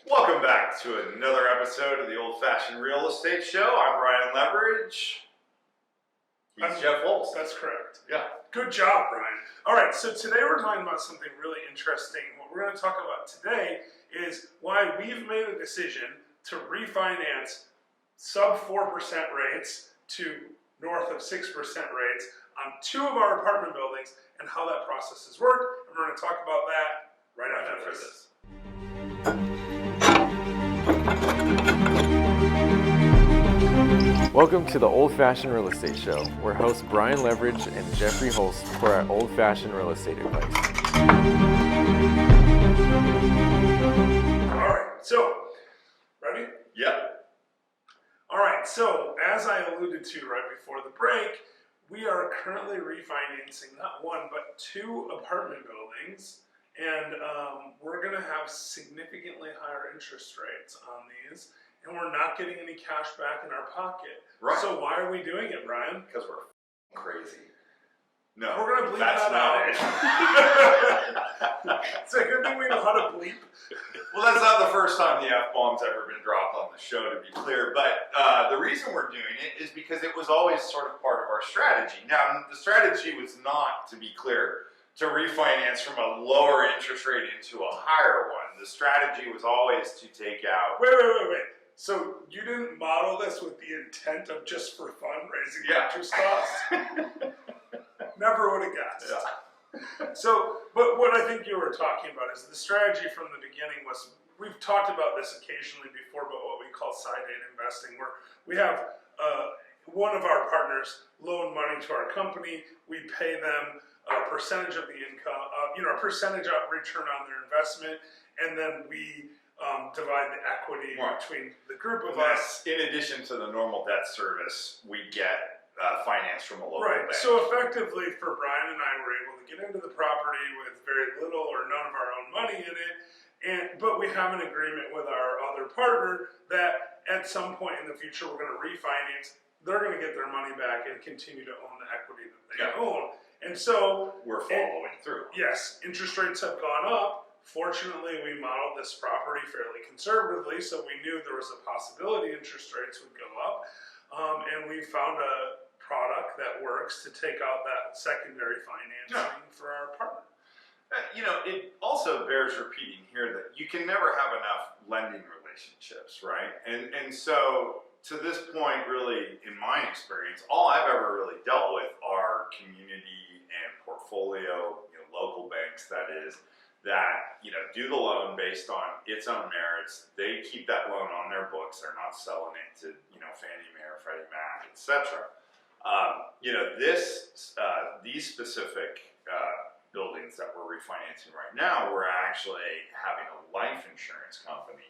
Welcome back to another episode of the Old Fashioned Real Estate Show. I'm Brian Leverage. He's Jeff Wolf. That's correct. Yeah. Good job, Brian. All right, so today we're talking about something really interesting. What we're going to talk about today is why we've made a decision to refinance sub 4% rates to north of 6% rates on two of our apartment buildings and how that process has worked. And we're going to talk about that right after this. Welcome to the Old Fashioned Real Estate Show, where hosts Brian Leverage and Jeffrey Holst pour out old fashioned real estate advice. All right, so ready? Yep. All right, so as I alluded to right before the break, we are currently refinancing not one, but two apartment buildings, and we're going to have significantly higher interest rates on these, and we're not getting any cash back in our pocket. Right. So why are we doing it, Brian? Because we're crazy. No, We're going to bleep that's that not out. It's a good thing we know how to bleep. Well, that's not the first time the F-bomb's ever been dropped on the show, to be clear. But the reason we're doing it is because it was always sort of part of our strategy. Now, the strategy was not, to be clear, to refinance from a lower interest rate into a higher one. The strategy was always to take out... Wait. So you didn't model this with the intent of just for fun raising interest costs? Never would have guessed. Yeah. So, but what I think you were talking about is the strategy from the beginning was, we've talked about this occasionally before, but what we call side date investing, where we have one of our partners loan money to our company, we pay them a percentage of the income, a percentage of return on their investment, and then we divide the equity between the group of us. In addition to the normal debt service, we get finance from a local bank. So effectively, for Brian and I, we're able to get into the property with very little or none of our own money in it, but we have an agreement with our other partner that at some point in the future we're going to refinance. They're going to get their money back and continue to own the equity that they own. And so we're following through. Yes, interest rates have gone up. Fortunately, we modeled this property fairly conservatively, so we knew there was a possibility interest rates would go up. And we found a product that works to take out that secondary financing for our partner. It also bears repeating here that you can never have enough lending relationships, right? And so to this point, really, in my experience, all I've ever really dealt with are community and portfolio, local banks, that is, that do the loan based on its own merits. They keep that loan on their books. They're not selling it to Fannie Mae or Freddie Mac, etc. These specific buildings that we're refinancing right now, we're actually having a life insurance company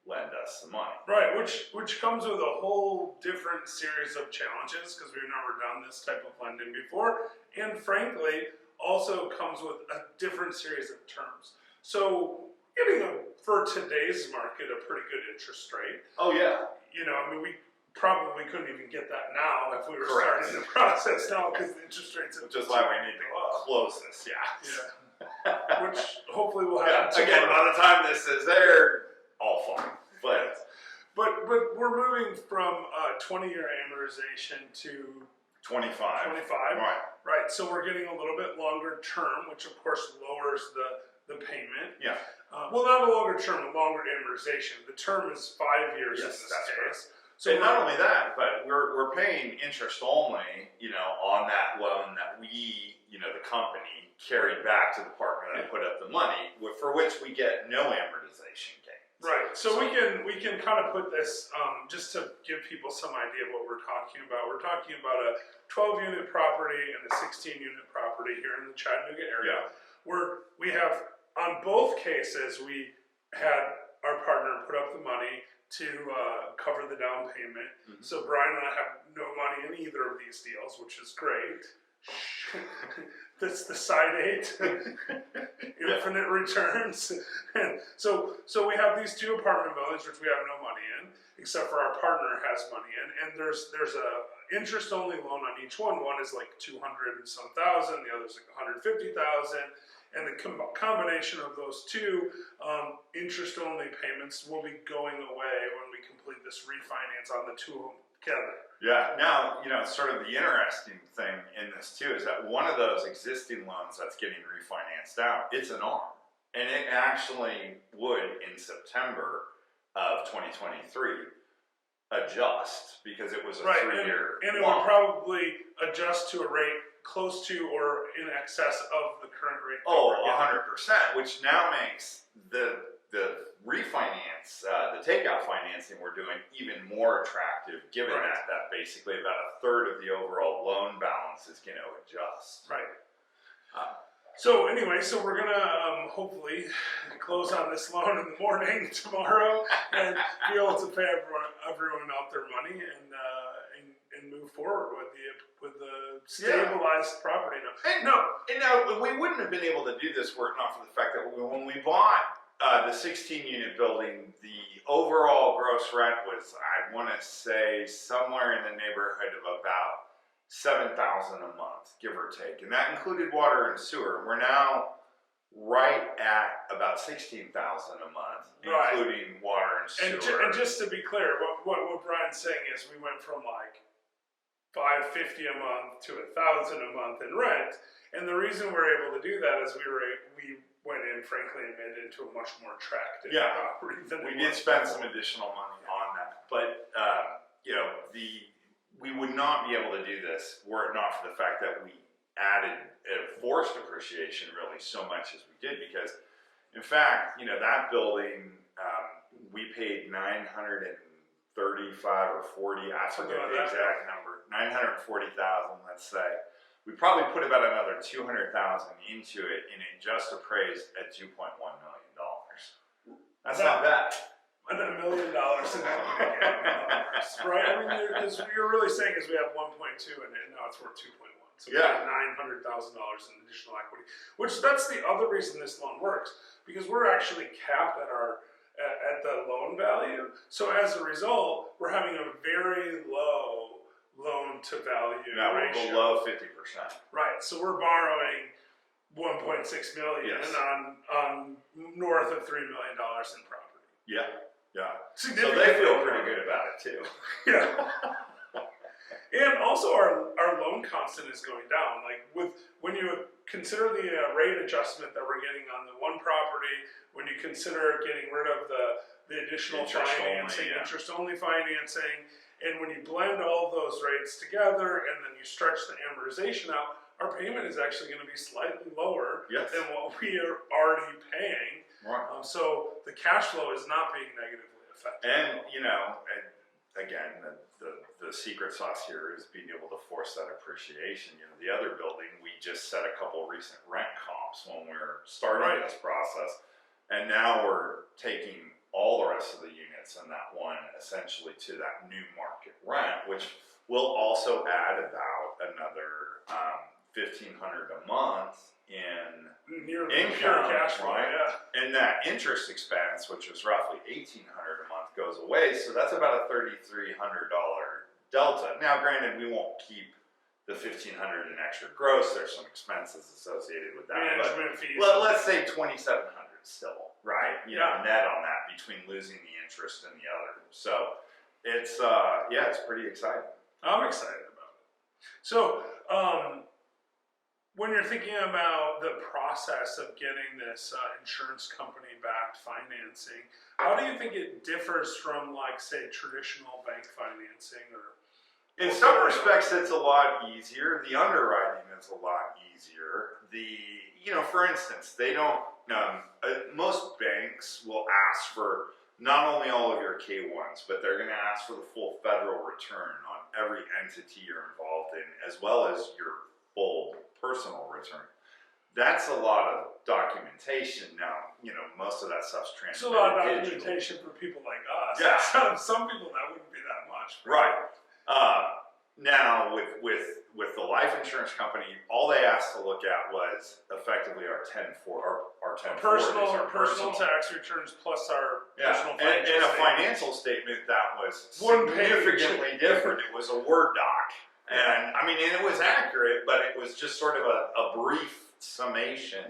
lend us the money. Right, which comes with a whole different series of challenges because we've never done this type of lending before, and frankly, also comes with a different series of terms. So getting for today's market, a pretty good interest rate. Oh yeah. We probably couldn't even get that now if we were starting the process now because the interest rates have Which is why we need to close this, Which hopefully we'll have again, by the time this is there, all fine. But we're moving from 20-year amortization to 25. Right, so we're getting a little bit longer term, which of course lowers the payment. Yeah. Well, not a longer term, a longer amortization. The term is 5 years in this case. So and not only that, but we're paying interest only, on that loan that we, the company, carried back to the partner that put up the money, for which we get no amortization gains. Right. So we can kind of put this just to give people some idea of what we're talking about. We're talking about a 12-unit property and a 16-unit property here in the Chattanooga area. Where we have, on both cases, we had our partner put up the money to cover the down payment. Mm-hmm. So Brian and I have no money in either of these deals, which is great. That's the side eight, infinite returns. And so we have these two apartment buildings, which we have no money in, except for our partner has money in. And there's a interest only loan on each one. One is like 200 and some thousand, the other's like 150,000. And the combination of those two interest-only payments will be going away when we complete this refinance on the two of them together. Yeah. Now, sort of the interesting thing in this too is that one of those existing loans that's getting refinanced out, it's an ARM. And it actually would, in September of 2023, adjust because it was a 3-year and it loan. would probably adjust to a rate close to or in excess of the current rate. Oh, 100%, which now makes the refinance, the takeout financing we're doing even more attractive, given that basically about a third of the overall loan balance is going to adjust. Right. So anyway, we're gonna hopefully close on this loan in the morning tomorrow and be able to pay everyone out their money and move forward with the stabilized property. And we wouldn't have been able to do this were it not for the fact that when we bought the 16-unit building, the overall gross rent was, I want to say, somewhere in the neighborhood of about $7,000 a month, give or take, and that included water and sewer. We're now right at about $16,000 a month, including water and sewer. And just to be clear, what Brian's saying is we went from like $550 a month to $1,000 a month in rent, and the reason we're able to do that is we went in, frankly, and made it into a much more attractive property than we did spend some additional money on that, but we would not be able to do this were it not for the fact that we added forced appreciation really so much as we did, because in fact, that building, we paid $935 or 40, I forget the exact number, 940,000, let's say. We probably put about another 200,000 into it, and it just appraised at $2.1 million. That's not bad. $1 million in right? I mean, because you're really saying is we have 1.2 and now it's worth 2.1. So we have $900,000 in additional equity, which that's the other reason this loan works, because we're actually capped at the loan value. So as a result, we're having a very low loan to value ratio. Below 50%. Right. So we're borrowing $1.6 million on north of $3 million in property. Yeah. So they feel pretty good about it too. And also our loan constant is going down. Like when you consider the rate adjustment that we're getting on the one property, when you consider getting rid of the additional interest only financing, and when you blend all those rates together and then you stretch the amortization out, our payment is actually going to be slightly lower than what we are already paying. Right. So the cash flow is not being negatively affected. And again, the secret sauce here is being able to force that appreciation. The other building, we just set a couple recent rent comps when we were starting this process, and now we're taking all the rest of the units in that one essentially to that new market rent, which will also add about another $1,500 a month in income, cash flow, and that interest expense, which was roughly $1,800 a month, goes away. So that's about a $3,300 delta. Now, granted, we won't keep the $1,500 in extra gross. There's some expenses associated with that. Management fees. Well, let's say $2,700 still, right? Net on that between losing the interest and the other. So it's it's pretty exciting. I'm excited about it. So when you're thinking about the process of getting this insurance company backed financing, how do you think it differs from, like, say, traditional bank financing? In some respects, it's a lot easier. The underwriting is a lot easier. For instance, they don't. Most banks will ask for not only all of your K-1s, but they're going to ask for the full federal return on every entity you're involved in, as well as your full personal return. That's a lot of documentation. Now, most of that stuff's transmitted. It's a lot of documentation for people like us. Yeah. Some people that wouldn't be that much. Right. Now, with the life insurance company, all they asked to look at was effectively our 1040, personal tax returns plus our personal financial and a financial statement that was significantly different. It was a Word doc. And I mean, and it was accurate, but it was just sort of a brief summation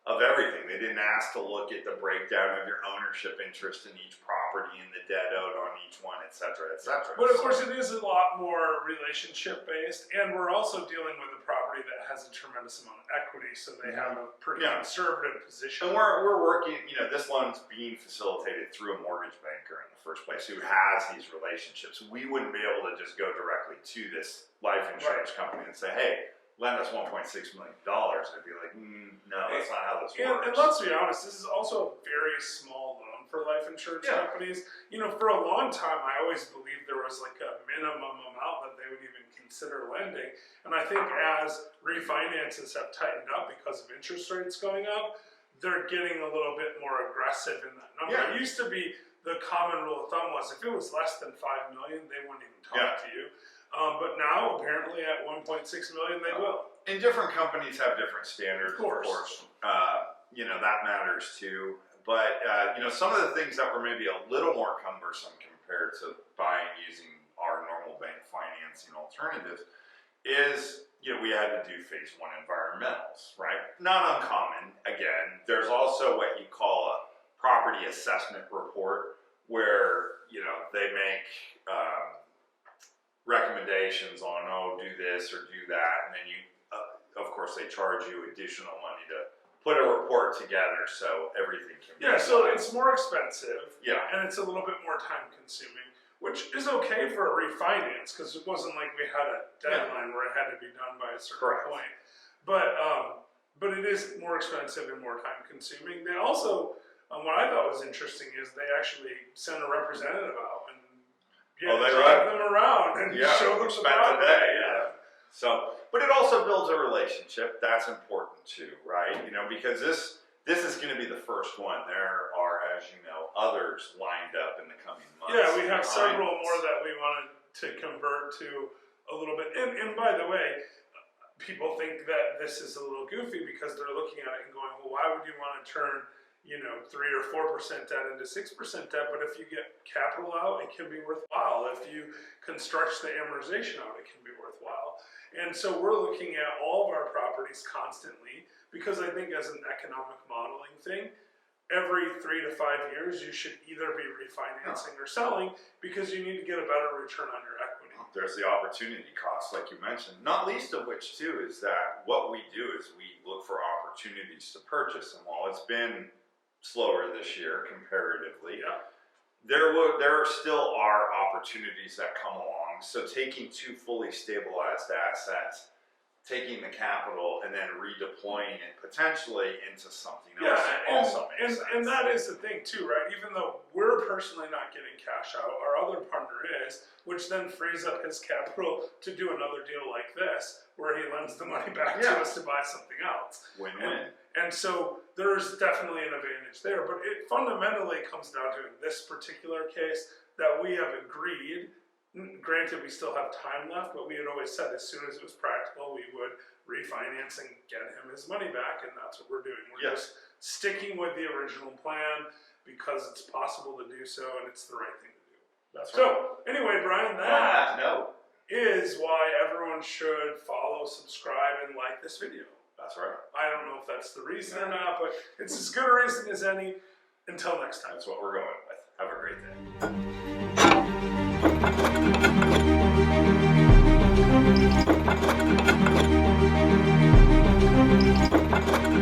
of everything. They didn't ask to look at the breakdown of your ownership interest in each property and the debt owed on each one, et cetera, et cetera. But of course, it is a lot more relationship based, and we're also dealing with a property that has a tremendous amount of equity, so they have a pretty conservative position. And we're working, this loan's being facilitated through a mortgage banker in the first place who has these relationships. We wouldn't be able to just go directly to this life insurance company and say, hey, lend us $1.6 million. I'd be like, no, that's not how this works. And let's be honest, this is also a very small loan for life insurance companies. For a long time, I always believed there was like a minimum amount that they would even consider lending. And I think as refinances have tightened up because of interest rates going up, they're getting a little bit more aggressive in that number. It used to be the common rule of thumb was if it was less than $5 million, they wouldn't even talk to you. But now, apparently, at $1.6 million, they will. And different companies have different standards, of course. That matters too. But, some of the things that were maybe a little more cumbersome compared to buying using our normal bank financing alternatives is, we had to do phase 1 environmentals, right? Not uncommon. Again, there's also what you call a property assessment report where, they make recommendations on, do this or do that, and then of course they charge you additional money to put a report together so everything can be so it's more expensive, and it's a little bit more time consuming, which is okay for a refinance because it wasn't like we had a deadline where it had to be done by a certain point. But it is more expensive and more time consuming. They also, what I thought was interesting is they actually sent a representative out and drive them around and show them the property. So, but it also builds a relationship. That's important too, right? Because this is going to be the first one. There are, as you know, others lined up in the coming months. Yeah, we have several more that we wanted to convert to a little bit. And by the way, people think that this is a little goofy because they're looking at it and going, well, why would you want to turn 3 or 4% debt into 6% debt, but if you get capital out, it can be worthwhile. If you can stretch the amortization out, it can be worthwhile. And so we're looking at all of our properties constantly because I think as an economic modeling thing, every 3 to 5 years, you should either be refinancing or selling because you need to get a better return on your equity. There's the opportunity cost, like you mentioned, not least of which too is that what we do is we look for opportunities to purchase. And while it's been slower this year comparatively, there still are opportunities that come along. So taking 2 fully stabilized assets, taking the capital and then redeploying it potentially into something else and that is the thing too, right? Even though we're personally not getting cash out, our other partner is, which then frees up his capital to do another deal like this where he lends the money back to us to buy something else. Win-win. And so there's definitely an advantage there, but it fundamentally comes down to, in this particular case, that we have agreed, granted we still have time left, but we had always said as soon as it was practical, we would refinance and get him his money back, and that's what we're doing. We're just sticking with the original plan because it's possible to do so, and it's the right thing to do. That's so, anyway, Brian, that is why everyone should follow, subscribe, and like this video. That's right. I don't know if that's the reason or not, but it's as good a reason as any. Until next time. That's what we're going with. Have a great day.